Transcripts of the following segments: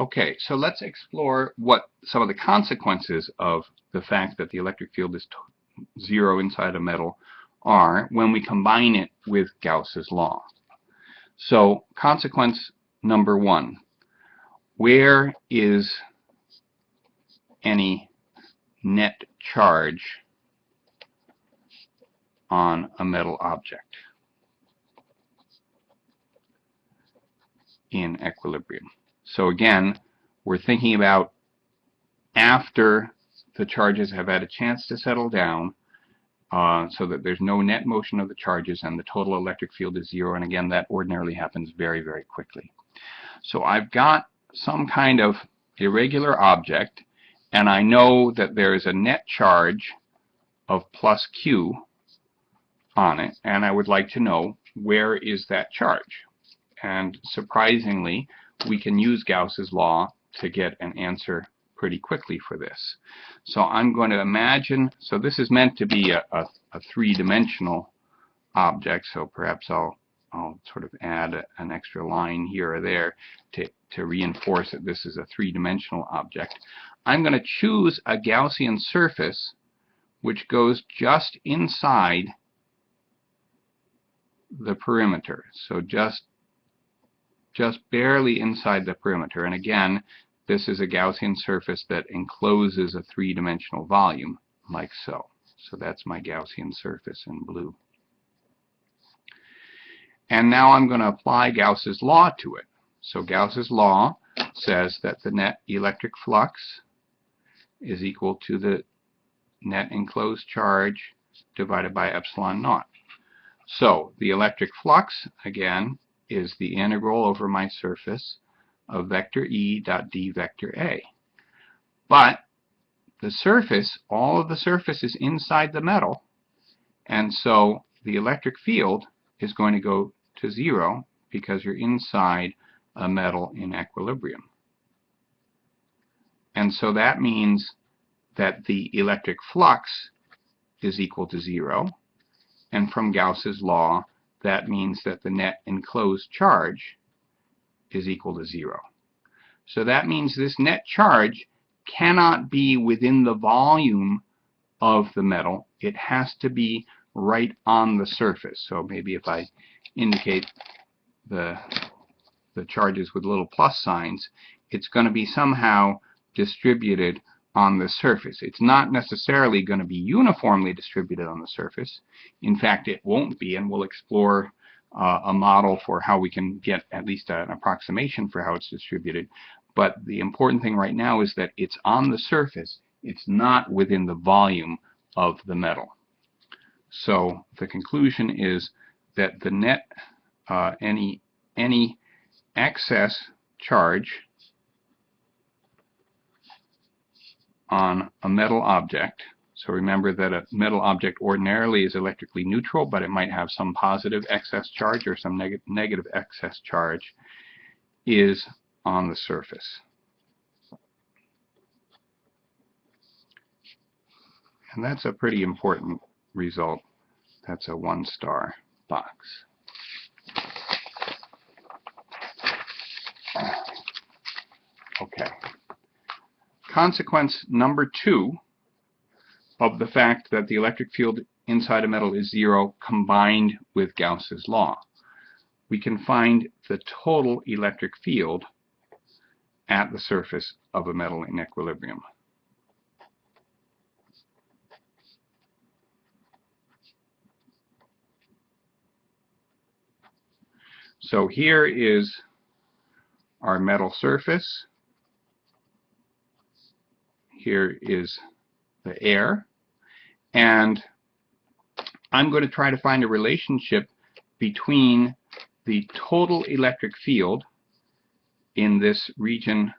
Okay, so let's explore what some of the consequences of the fact that the electric field is zero inside a metal are when we combine it with Gauss's law. So consequence number one, where is any net charge on a metal object in equilibrium? So again, we're thinking about after the charges have had a chance to settle down, so that there's no net motion of the charges and the total electric field is zero. And again, that ordinarily happens very, very quickly. So I've got some kind of irregular object, and I know that there is a net charge of plus Q on it, and I would like to know where is that charge. And surprisingly, we can use Gauss's law to get an answer pretty quickly for this. So I'm going to imagine, so this is meant to be a three-dimensional object, so perhaps I'll sort of add an extra line here or there to reinforce that this is a three-dimensional object. I'm going to choose a Gaussian surface which goes just inside the perimeter, so just barely inside the perimeter. And again, this is a Gaussian surface that encloses a three-dimensional volume, like so. So that's my Gaussian surface in blue. And now I'm going to apply Gauss's law to it. So Gauss's law says that the net electric flux is equal to the net enclosed charge divided by epsilon naught. So the electric flux, again, is the integral over my surface of vector E dot d vector A. But the surface, all of the surface is inside the metal, and so the electric field is going to go to zero because you're inside a metal in equilibrium. And so that means that the electric flux is equal to zero, and from Gauss's law, that means that the net enclosed charge is equal to zero. So that means this net charge cannot be within the volume of the metal. It has to be right on the surface. So maybe if I indicate the charges with little plus signs, it's going to be somehow distributed on the surface. It's not necessarily going to be uniformly distributed on the surface. In fact, it won't be, and we'll explore a model for how we can get at least an approximation for how it's distributed. But the important thing right now is that it's on the surface. It's not within the volume of the metal. So the conclusion is that the net, any excess charge on a metal object, so remember that a metal object ordinarily is electrically neutral, but it might have some positive excess charge or some negative excess charge, is on the surface. And that's a pretty important result. That's a 1-star box. Okay. Consequence number 2 of the fact that the electric field inside a metal is zero combined with Gauss's law. We can find the total electric field at the surface of a metal in equilibrium. So here is our metal surface. Here is the air. And I'm going to try to find a relationship between the total electric field in this region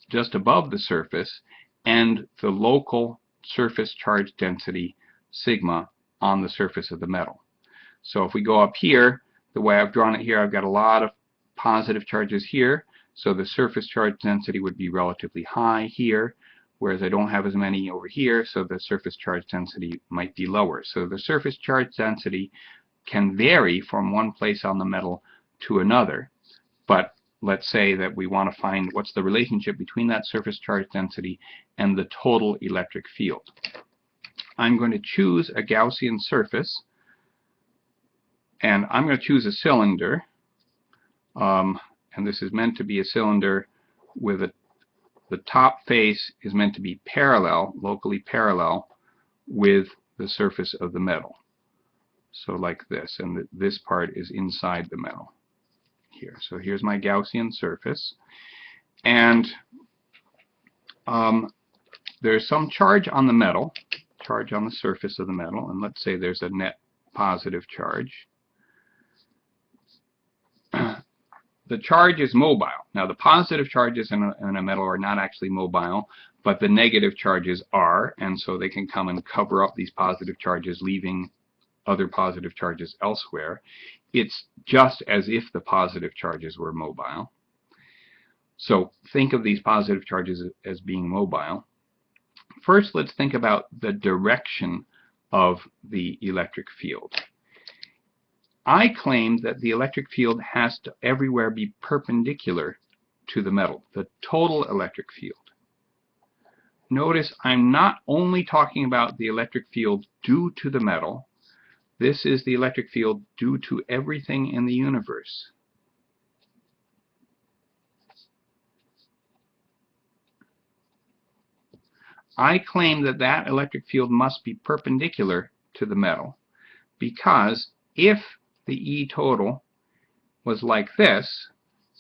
just above the surface and the local surface charge density sigma on the surface of the metal. So if we go up here, the way I've drawn it here, I've got a lot of positive charges here, so the surface charge density would be relatively high here, whereas I don't have as many over here, so the surface charge density might be lower. So the surface charge density can vary from one place on the metal to another, but let's say that we want to find what's the relationship between that surface charge density and the total electric field. I'm going to choose a Gaussian surface, and I'm going to choose a cylinder, and this is meant to be a cylinder with the top face is meant to be parallel, locally parallel, with the surface of the metal. So like this, and this part is inside the metal here. So here's my Gaussian surface, and there's some charge on the metal, charge on the surface of the metal, and let's say there's a net positive charge. The charge is mobile. Now the positive charges in a metal are not actually mobile, but the negative charges are, and so they can come and cover up these positive charges, leaving other positive charges elsewhere. It's just as if the positive charges were mobile. So think of these positive charges as being mobile. First, let's think about the direction of the electric field. I claim that the electric field has to everywhere be perpendicular to the metal, the total electric field. Notice I'm not only talking about the electric field due to the metal. This is the electric field due to everything in the universe. I claim that that electric field must be perpendicular to the metal, because if the E total was like this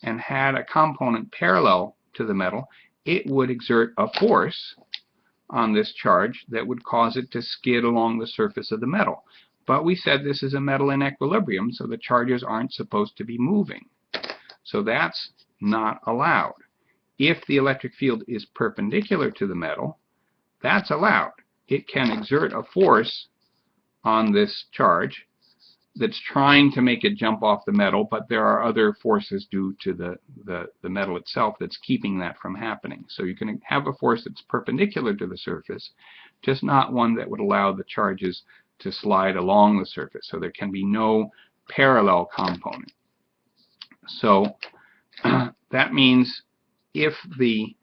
and had a component parallel to the metal, it would exert a force on this charge that would cause it to skid along the surface of the metal. But we said this is a metal in equilibrium, so the charges aren't supposed to be moving. So that's not allowed. If the electric field is perpendicular to the metal, that's allowed. It can exert a force on this charge that's trying to make it jump off the metal, but there are other forces due to the metal itself that's keeping that from happening. So you can have a force that's perpendicular to the surface, just not one that would allow the charges to slide along the surface. So there can be no parallel component. So that means if the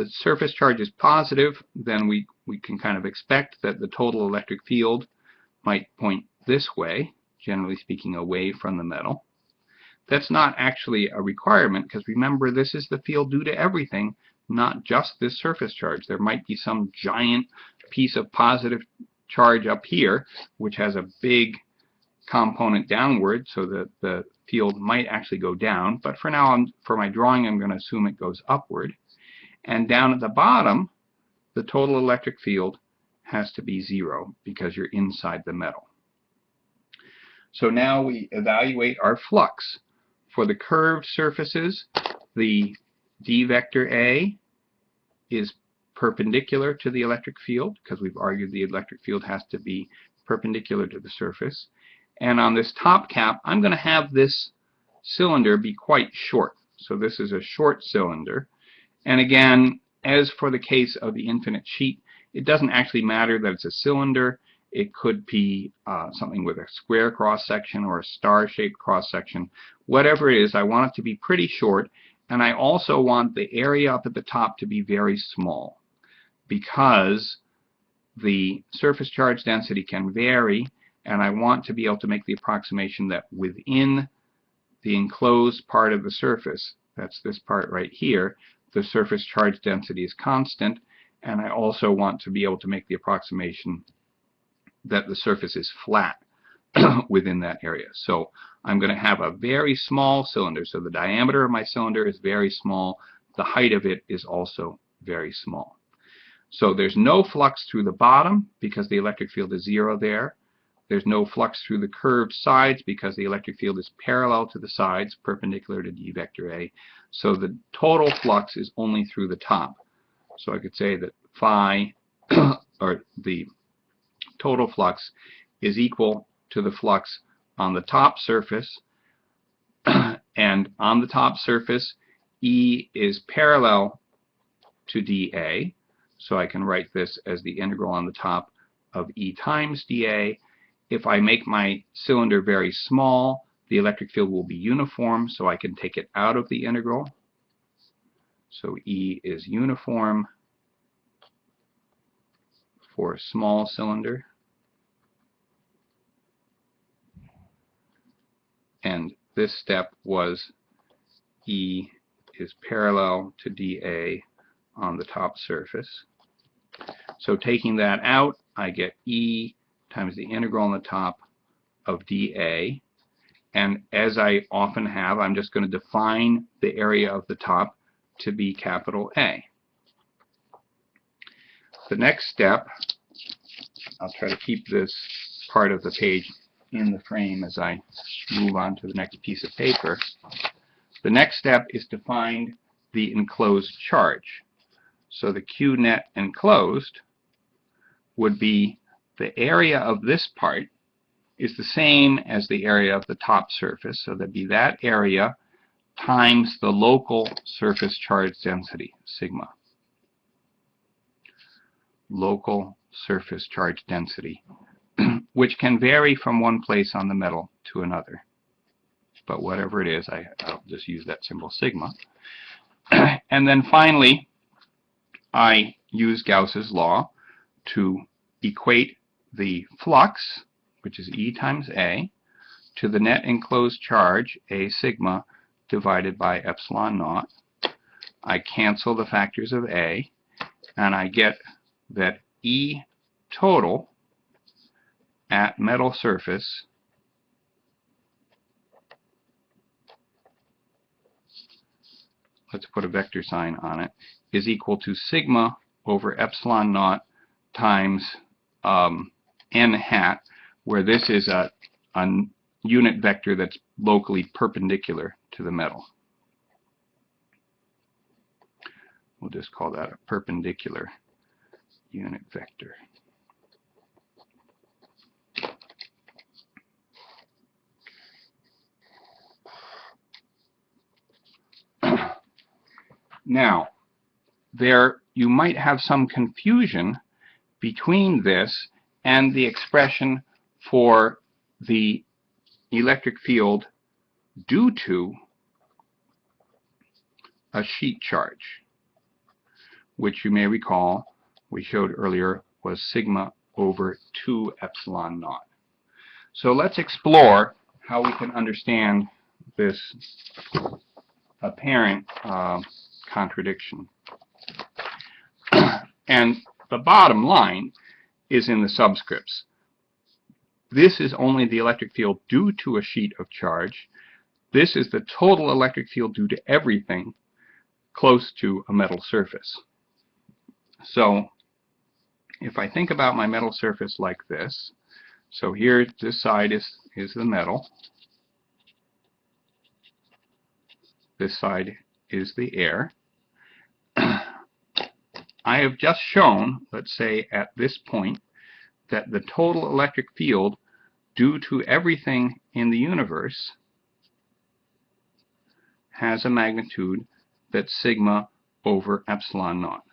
surface charge is positive, then we can kind of expect that the total electric field might point this way, generally speaking away from the metal. That's not actually a requirement, because remember, this is the field due to everything, not just this surface charge. There might be some giant piece of positive charge up here, which has a big component downward, so that the field might actually go down. But for now, for my drawing, I'm going to assume it goes upward. And down at the bottom, the total electric field has to be 0, because you're inside the metal. So now we evaluate our flux. For the curved surfaces, the d vector A is perpendicular to the electric field, because we've argued the electric field has to be perpendicular to the surface. And on this top cap, I'm going to have this cylinder be quite short. So this is a short cylinder. And again, as for the case of the infinite sheet, it doesn't actually matter that it's a cylinder. It could be something with a square cross-section or a star-shaped cross-section. Whatever it is, I want it to be pretty short, and I also want the area up at the top to be very small, because the surface charge density can vary, and I want to be able to make the approximation that within the enclosed part of the surface, that's this part right here, the surface charge density is constant, and I also want to be able to make the approximation that the surface is flat within that area. So I'm going to have a very small cylinder. So the diameter of my cylinder is very small. The height of it is also very small. So there's no flux through the bottom because the electric field is 0 there. There's no flux through the curved sides because the electric field is parallel to the sides, perpendicular to d vector A. So the total flux is only through the top. So I could say that phi, or the total flux, is equal to the flux on the top surface, and on the top surface E is parallel to dA, so I can write this as the integral on the top of E times dA. If I make my cylinder very small, the electric field will be uniform, so I can take it out of the integral. So E is uniform for a small cylinder. And this step was E is parallel to dA on the top surface. So taking that out, I get E times the integral on the top of dA. And as I often have, I'm just going to define the area of the top to be capital A. The next step, I'll try to keep this part of the page in the frame as I move on to the next piece of paper. The next step is to find the enclosed charge. So the Q net enclosed would be the area of this part is the same as the area of the top surface. So that'd be that area times the local surface charge density, sigma. Local surface charge density, which can vary from one place on the metal to another. But whatever it is, I'll just use that symbol sigma. And then finally, I use Gauss's law to equate the flux, which is E times A, to the net enclosed charge, A sigma, divided by epsilon naught. I cancel the factors of A, and I get that E total at metal surface let's put a vector sign on it, is equal to sigma over epsilon naught times n hat, where this is a unit vector that's locally perpendicular to the metal. We'll just call that a perpendicular unit vector. Now, you might have some confusion between this and the expression for the electric field due to a sheet charge, which you may recall we showed earlier was sigma over 2 epsilon naught. So let's explore how we can understand this apparent contradiction. And the bottom line is in the subscripts. This is only the electric field due to a sheet of charge. This is the total electric field due to everything close to a metal surface. So if I think about my metal surface like this, so here this side is the metal, this side is the air. I have just shown, let's say at this point, that the total electric field due to everything in the universe has a magnitude that's sigma over epsilon naught.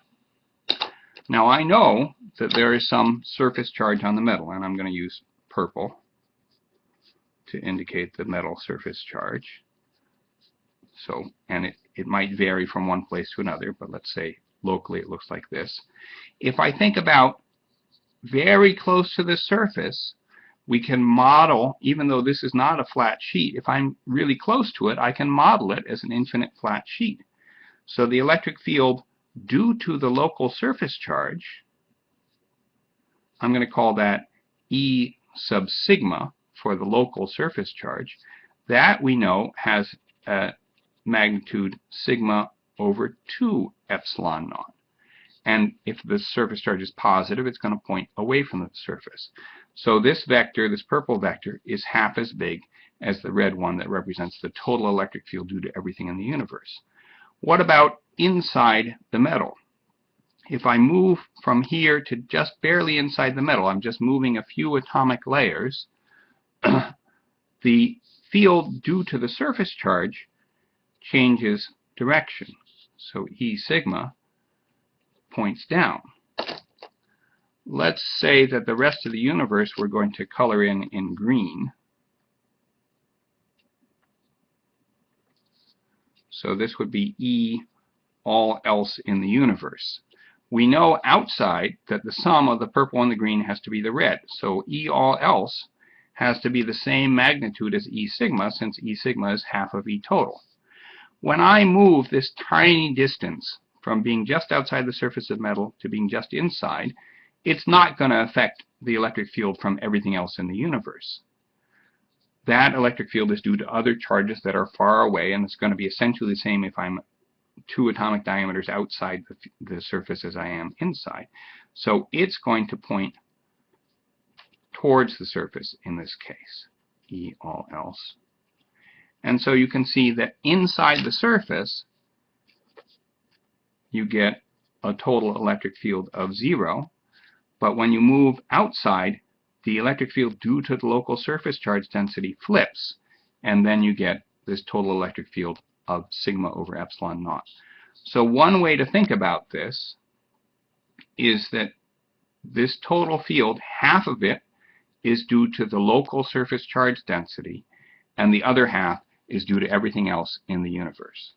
Now I know that there is some surface charge on the metal, and I'm going to use purple to indicate the metal surface charge. So, and it might vary from one place to another, but let's say locally it looks like this. If I think about very close to the surface, we can model, even though this is not a flat sheet, if I'm really close to it, I can model it as an infinite flat sheet. So the electric field due to the local surface charge, I'm going to call that E sub sigma for the local surface charge. That we know has a magnitude sigma over 2 epsilon naught. And if the surface charge is positive, it's going to point away from the surface. So this vector, this purple vector, is half as big as the red one that represents the total electric field due to everything in the universe. What about inside the metal? If I move from here to just barely inside the metal, I'm just moving a few atomic layers, the field due to the surface charge changes direction. So E sigma points down. Let's say that the rest of the universe we're going to color in green. So this would be E all else in the universe. We know outside that the sum of the purple and the green has to be the red. So E all else has to be the same magnitude as E sigma, since E sigma is half of E total. When I move this tiny distance from being just outside the surface of metal to being just inside, it's not going to affect the electric field from everything else in the universe. That electric field is due to other charges that are far away, and it's going to be essentially the same if I'm 2 atomic diameters outside the surface as I am inside. So it's going to point towards the surface in this case, E all else. And so you can see that inside the surface, you get a total electric field of 0. But when you move outside, the electric field due to the local surface charge density flips, and then you get this total electric field of sigma over epsilon naught. So one way to think about this is that this total field, half of it is due to the local surface charge density, and the other half is due to everything else in the universe.